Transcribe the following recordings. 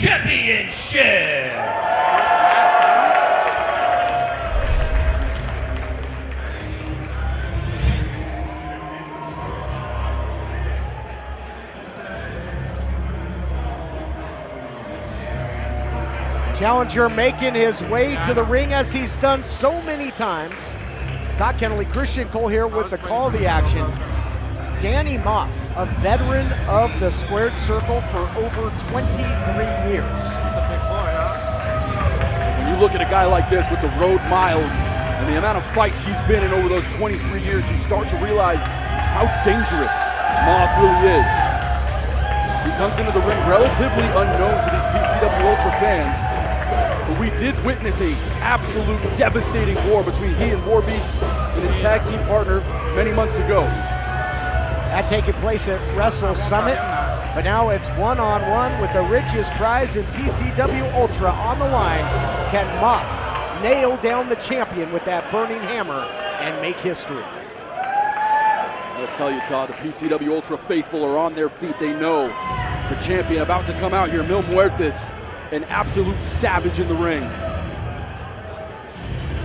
Championship. Challenger making his way to the ring as he's done so many times. Todd Kennelly, Christian Cole here with the call of the action. Danny Maff, a veteran of the squared circle for over 23 years. When you look at a guy like this with the road miles and the amount of fights he's been in over those 23 years, you start to realize how dangerous Maff really is. He comes into the ring relatively unknown to these PCW Ultra fans, but we did witness an absolute devastating war between he and War Beast and his tag team partner many months ago. That taking place at Wrestle Summit, but now it's one-on-one with the richest prize in PCW Ultra on the line. Can Maff nail down the champion with that burning hammer and make history? I gotta tell you, Todd, the PCW Ultra faithful are on their feet. They know the champion about to come out here, Mil Muertes, an absolute savage in the ring.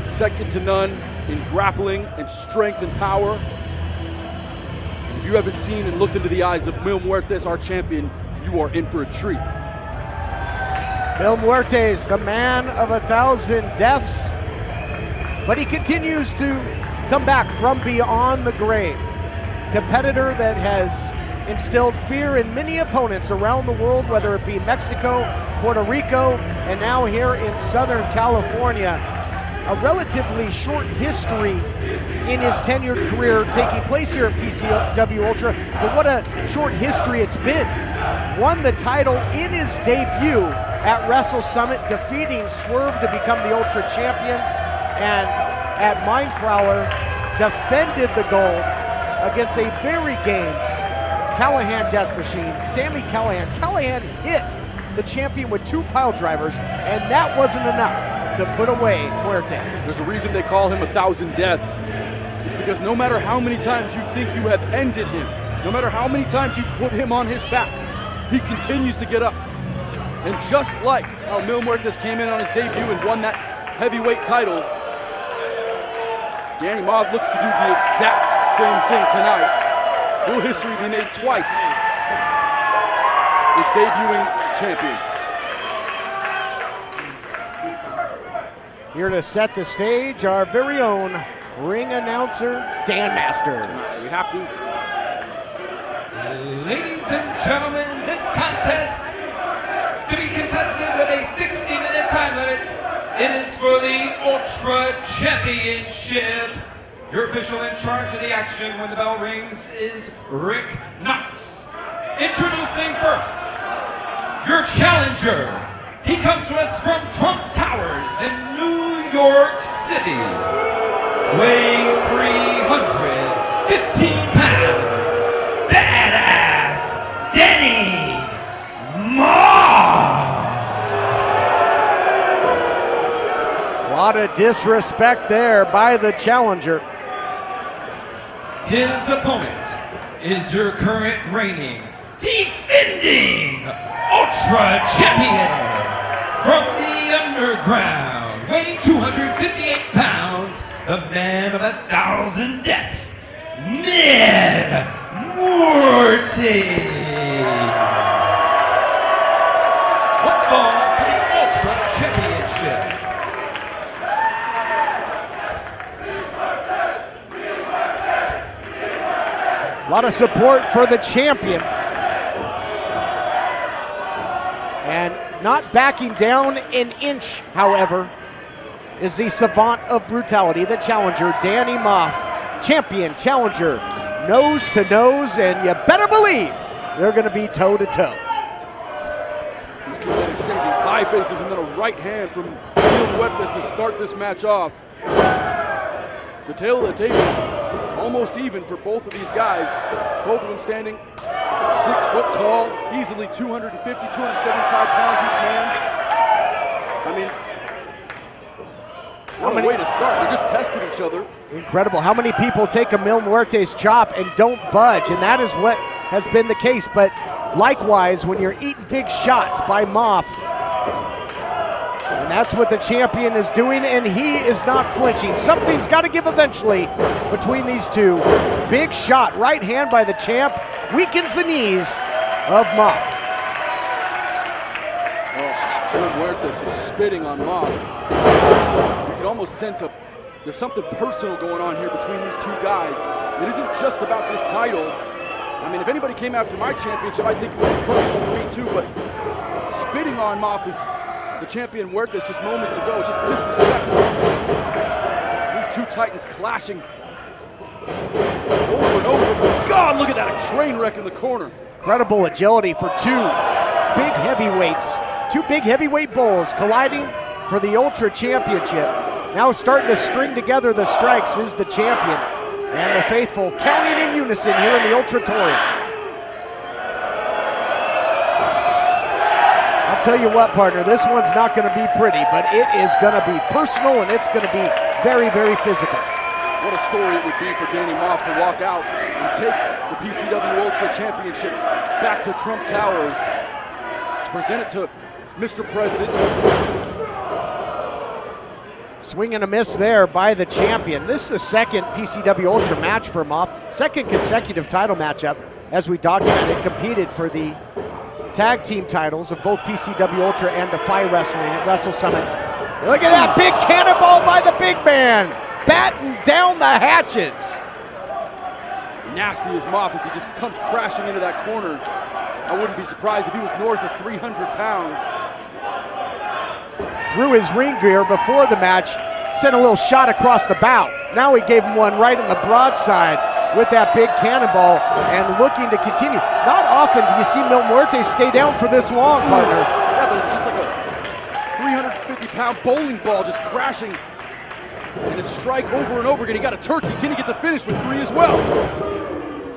Second to none in grappling and strength and power. If you haven't seen and looked into the eyes of Mil Muertes, our champion, you are in for a treat. Mil Muertes, the man of 1,000 deaths, but he continues to come back from beyond the grave. Competitor that has instilled fear in many opponents around the world, whether it be Mexico, Puerto Rico, and now here in Southern California. A relatively short history in his tenured career taking place here in PCW Ultra, but what a short history it's been. Won the title in his debut at Wrestle Summit, defeating Swerve to become the Ultra champion, and at Mindcrawler defended the gold against a very game Callahan Death Machine, Sami Callahan. Callahan hit the champion with 2 pile drivers, and that wasn't enough to put away Muertes. There's a reason they call him 1,000 deaths. It's because no matter how many times you think you have ended him, no matter how many times you put him on his back, he continues to get up. And just like how Mil Muertes came in on his debut and won that heavyweight title, Danny Maff looks to do the exact same thing tonight. Will history be made twice with debuting champions? Here to set the stage, our very own ring announcer, Dan Masters. We have to. Ladies and gentlemen, this contest to be contested with a 60-minute time limit. It is for the Ultra Championship. Your official in charge of the action when the bell rings is Rick Knox. Introducing first, your challenger. He comes to us from Trump Towers in New York City, weighing 315 pounds, badass Danny Maff. A lot of disrespect there by the challenger. His opponent is your current reigning, defending Ultra Champion from the underground, weighing 258 pounds, the man of 1,000 deaths, Mil Muertes. One ball for the Ultra Championship. A lot of support for the champion. And not backing down an inch, however, is the savant of brutality, the challenger, Danny Maff. Champion, challenger, nose to nose, and you better believe they're going to be toe to toe. These two men exchanging high faces and then a right hand from Mil Muertes to start this match off. The tail of the table is almost even for both of these guys. Both of them standing 6 foot tall, easily 250, 275 pounds each man. I mean, what a way to start. They're just testing each other. Incredible. How many people take a Mil Muertes chop and don't budge? And that is what has been the case. But likewise, when you're eating big shots by Maff, that's what the champion is doing, and he is not flinching. Something's got to give eventually between these two. Big shot, right hand by the champ, weakens the knees of Maff. Oh, Muertes just spitting on Maff. You can almost sense there's something personal going on here between these two guys. It isn't just about this title. I mean, if anybody came after my championship, I think it would be personal for me too, but spitting on Maff is the champion Muertes just moments ago, just disrespectful. These two titans clashing over and over. God, look at that, a train wreck in the corner. Incredible agility for two big heavyweights. Two big heavyweight bulls colliding for the Ultra Championship. Now starting to string together the strikes is the champion. And the faithful counting in unison here in the Ultratorium. I'll tell you what, partner, this one's not going to be pretty, but it is going to be personal and it's going to be very, very physical. What a story it would be for Danny Maff to walk out and take the PCW Ultra Championship back to Trump Towers to present it to Mr. President. Swing and a miss there by the champion. This is the second PCW Ultra match for Maff. Second consecutive title matchup. As we documented, competed for the tag team titles of both PCW Ultra and Defy Wrestling at Wrestle Summit. Look at that big cannonball by the big man. Batten down the hatches. Nasty as Maff as he just comes crashing into that corner. I wouldn't be surprised if he was north of 300 pounds. Threw his ring gear before the match, sent a little shot across the bow. Now he gave him one right in the broadside with that big cannonball and looking to continue. Not often do you see Mil Muertes stay down for this long, partner. Yeah, but it's just like a 350-pound bowling ball just crashing and a strike over and over again. He got a turkey. Can he get the finish with three as well?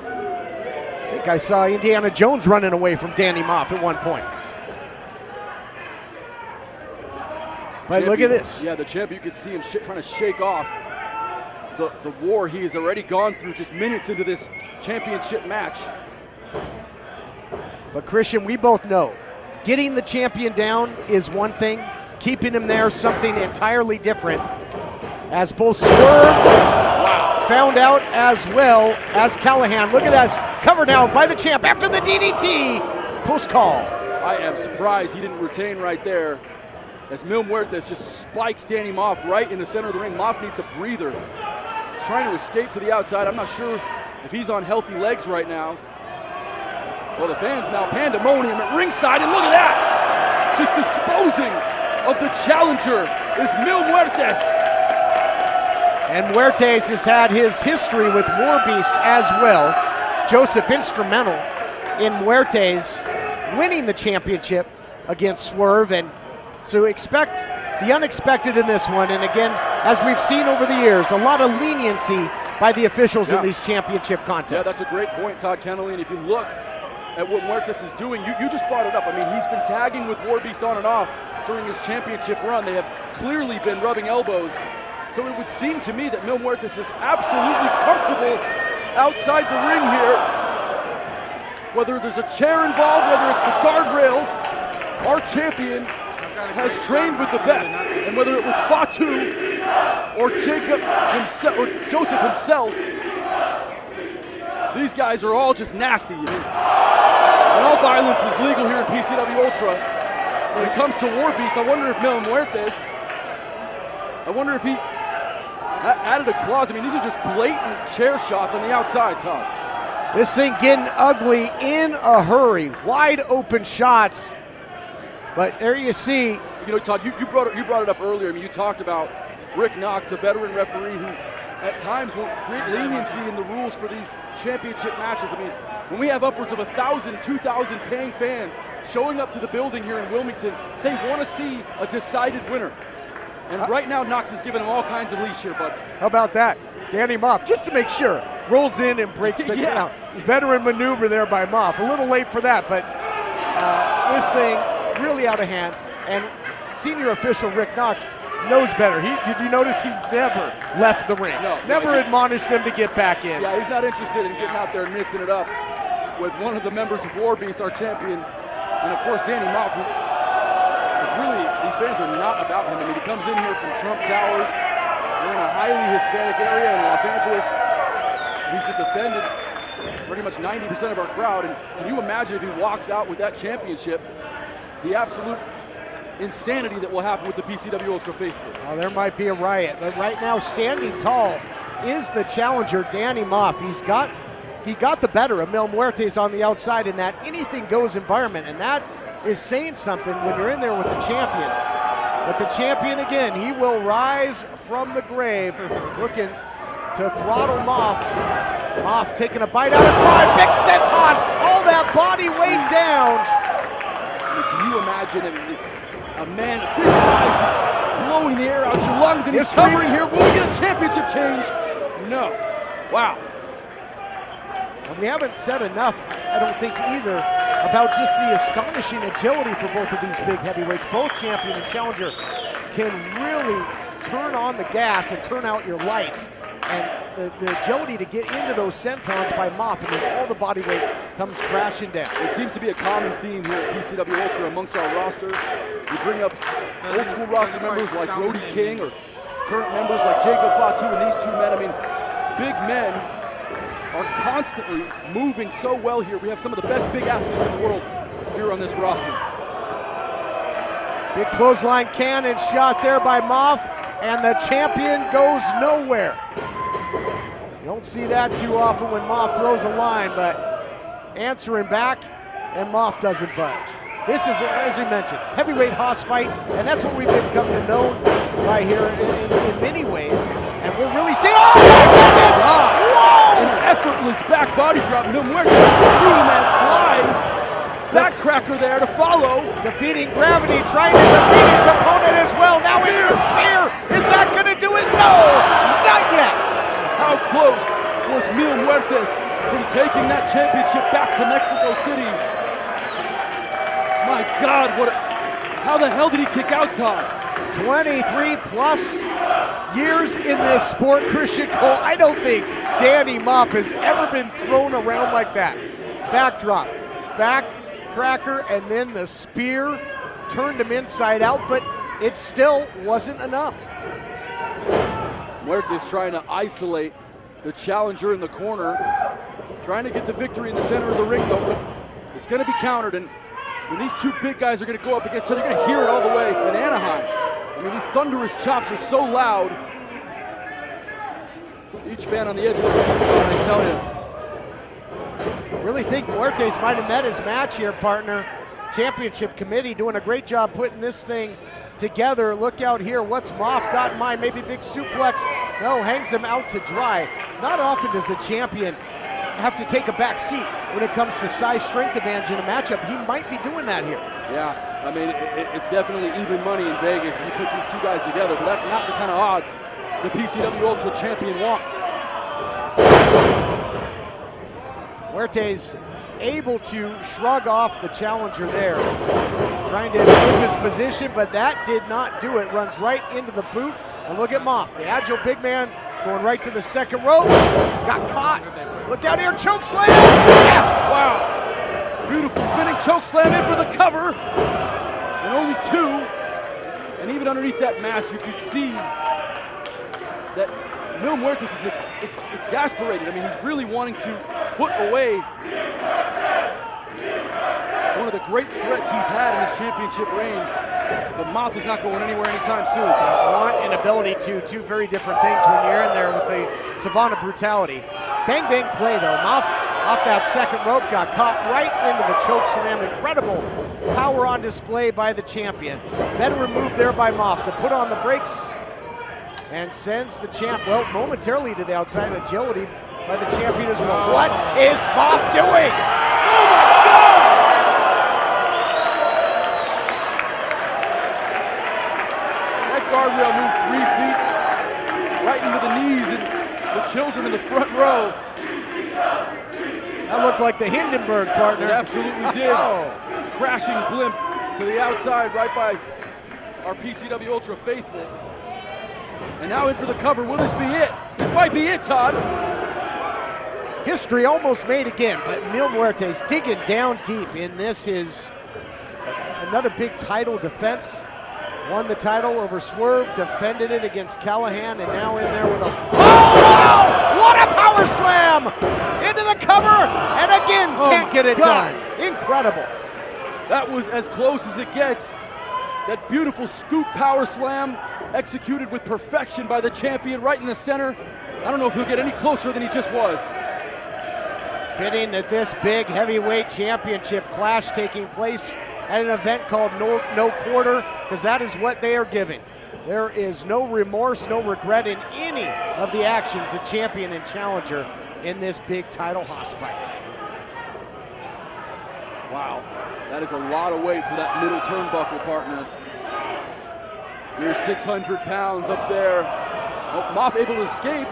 I think I saw Indiana Jones running away from Danny Maff at one point. But look at this. Yeah, the champion, you could see him trying to shake off the war he has already gone through just minutes into this championship match. But Christian, we both know, getting the champion down is one thing, keeping him there something entirely different. As both Swerve found out as well as Callahan. Look at that, covered down by the champ after the DDT. Post call. I am surprised he didn't retain right there, as Mil Muertes just spikes Danny Maff right in the center of the ring. Maff needs a breather. He's trying to escape to the outside. I'm not sure if he's on healthy legs right now. Well, the fans now pandemonium at ringside, and look at that! Just disposing of the challenger is Mil Muertes. And Muertes has had his history with Warbeast as well. Joseph instrumental in Muertes winning the championship against Swerve, and so expect the unexpected in this one. And again, as we've seen over the years, a lot of leniency by the officials in these championship contests. Yeah, that's a great point, Todd Kennelly. And if you look at what Muertes is doing, you just brought it up. I mean, he's been tagging with Warbeast on and off during his championship run. They have clearly been rubbing elbows. So it would seem to me that Mil Muertes is absolutely comfortable outside the ring here. Whether there's a chair involved, whether it's the guardrails, our champion has trained with the best. And whether it was Fatu or Jacob himself or Joseph himself, these guys are all just nasty. I mean, all violence is legal here in PCW Ultra. When it comes to Warbeast, I wonder if Mil Muertes, I wonder if he added a clause. I mean, these are just blatant chair shots on the outside, Todd. This thing getting ugly in a hurry. Wide open shots. But there you see. You know, Todd, you brought it up earlier. I mean, you talked about Rick Knox, the veteran referee who at times will create leniency in the rules for these championship matches. I mean, when we have upwards of 1,000, 2,000 paying fans showing up to the building here in Wilmington, they want to see a decided winner. And right now, Knox is giving him all kinds of leash here, bud. How about that? Danny Maff, just to make sure, rolls in and breaks the count. Veteran maneuver there by Maff. A little late for that, but this thing really out of hand. And senior official Rick Knox knows better. Did you notice he never left the ring? Never admonished them to get back in. Yeah, he's not interested in getting out there and mixing it up with one of the members of Warbeast, our champion. And of course, Danny Maff, he's fans are not about him. I mean, he comes in here from Trump Towers. We're in a highly Hispanic area in Los Angeles. He's just offended pretty much 90% of our crowd. And can you imagine if he walks out with that championship, the absolute insanity that will happen with the PCW Ultra faithful? Well, there might be a riot, but right now standing tall is the challenger, Danny Maff. He got the better of Mil Muertes on the outside in that anything goes environment, and that is saying something when you're in there with the champion. But the champion again, he will rise from the grave, looking to throttle Maff. Maff taking a bite out of pride, big senton, all that body weight down. Can you imagine a man of this size just blowing the air out your lungs, and he's covering here? Will we get a championship change? No. Wow. And we haven't said enough, I don't think either, about just the astonishing agility for both of these big heavyweights. Both champion and challenger can really turn on the gas and turn out your lights. And the agility to get into those sentons by Maff, and then all the body weight comes crashing down. It seems to be a common theme here at PCW Ultra amongst our roster. We bring up old school roster members like Brody King, or current members like Jacob Fatu, and these two men. I mean, big men are constantly moving so well here. We have some of the best big athletes in the world here on this roster. Big clothesline cannon shot there by Maff, and the champion goes nowhere. You don't see that too often when Maff throws a line, but answering back, and Maff doesn't budge. This is, as we mentioned, heavyweight hoss fight, and that's what we've been coming to know right here in many ways. And we're really seeing, oh my goodness! Whoa! An effortless back body drop. Mil Muertes through that flying backcracker there to follow. Defeating gravity, trying to defeat his opponent as well. Now into the spear. Is that going to do it? No, not yet. How close was Mil Muertes from taking that championship back to Mexico City? My God, how the hell did he kick out, Todd? 23 plus years in this sport, Christian Cole. I don't think Danny Maff has ever been thrown around like that. Backdrop, back cracker, and then the spear turned him inside out, but it still wasn't enough. Muertes trying to isolate the challenger in the corner, trying to get the victory in the center of the ring, though, but it's going to be countered, and when these two big guys are going to go up against each other, you're going to hear it all the way in Anaheim. I mean, these thunderous chops are so loud. Each fan on the edge of their seat, I tell you. Really think Muertes might have met his match here, partner. Championship committee doing a great job putting this thing together. Look out here, what's Maff got in mind? Maybe big suplex. No, hangs him out to dry. Not often does the champion have to take a back seat when it comes to size strength advantage in a matchup. He might be doing that here. Yeah, I mean, it's definitely even money in Vegas, and you put these two guys together, but that's not the kind of odds the PCW Ultra champion wants. Muertes able to shrug off the challenger there. Trying to improve his position, but that did not do it. Runs right into the boot. And look at Maff, the agile big man, going right to the second rope. Got caught. Look out here, choke slam. Yes! Wow. Beautiful spinning choke slam in for the cover. And only two. And even underneath that mask, you can see that Mil Muertes is exasperated. I mean, he's really wanting to put away one of the great threats he's had in his championship reign. But Maff is not going anywhere anytime soon. Want and ability to, two very different things when you're in there with the Savannah brutality. Bang, bang play though. Maff off that second rope, got caught right into the choke slam. Incredible power on display by the champion. Better move there by Maff to put on the brakes and sends the champ, well, momentarily to the outside. Agility by the champion as well. What is Maff doing? Oh my God! That guardrail moved 3 feet right into the knees and the children in the front row. That looked like the Hindenburg, partner. It absolutely did. Crashing blimp to the outside right by our PCW Ultra faithful. And now in for the cover. Will this be it? This might be it, Todd. History almost made again, but Mil Muertes digging down deep in this, his another big title defense. Won the title over Swerve, defended it against Callahan, and now in there with a, oh, what a power slam! Into the cover, and again, can't get it done. Incredible. That was as close as it gets. That beautiful scoop power slam executed with perfection by the champion right in the center. I don't know if he'll get any closer than he just was. Fitting that this big heavyweight championship clash taking place at an event called No Quarter, because that is what they are giving. There is no remorse, no regret in any of the actions of champion and challenger in this big title hoss fight. Wow, that is a lot of weight for that middle turnbuckle, partner. Near 600 pounds up there. Oh, Maff able to escape.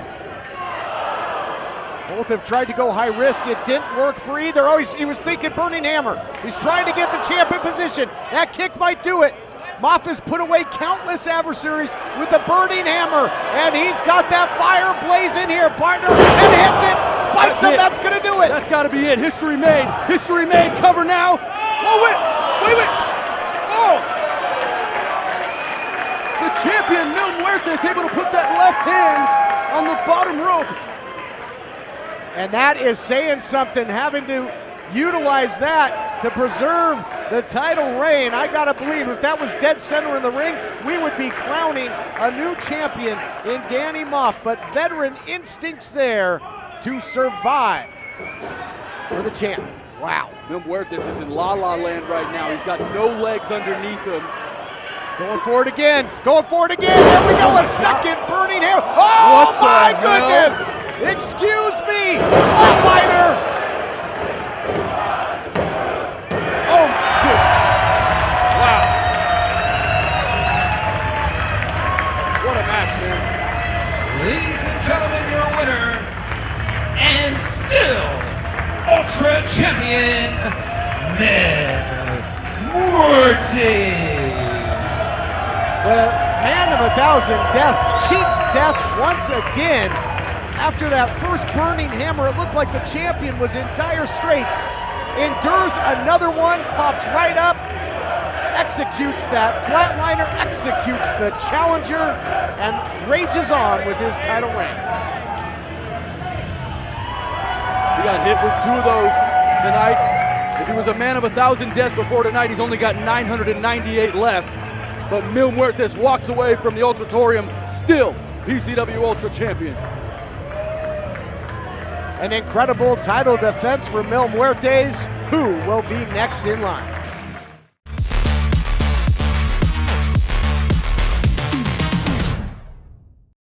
Both have tried to go high risk. It didn't work for either. Oh, he was thinking burning hammer. He's trying to get the champ in position. That kick might do it. Maff has put away countless adversaries with the burning hammer, and he's got that fire blazing here, partner, and hits it. Spikes him. That's going to do it. That's got to be it. History made. History made. Cover now. Oh, wait. Oh. The champion, Muertes, able to put that left hand on the bottom rope. And that is saying something, having to utilize that to preserve the title reign. I gotta believe if that was dead center in the ring, we would be crowning a new champion in Danny Maff, but veteran instincts there to survive for the champ. Wow. Muertes is in la-la land right now. He's got no legs underneath him. Going for it again. There we go, a second burning hammer. Oh my goodness! Excuse me, flatliner. Oh, good. Wow. What a match, man. Ladies and gentlemen, your winner, and still Ultra Champion, Muertes. The man of 1,000 deaths cheats death once again. After that first burning hammer, it looked like the champion was in dire straits. Endures another one, pops right up, executes that flatliner, executes the challenger, and rages on with his title reign. He got hit with 2 of those tonight. If he was a man of 1,000 deaths before tonight, he's only got 998 left. But Muertes walks away from the Ultratorium, still PCW Ultra Champion. An incredible title defense for Muertes, who will be next in line.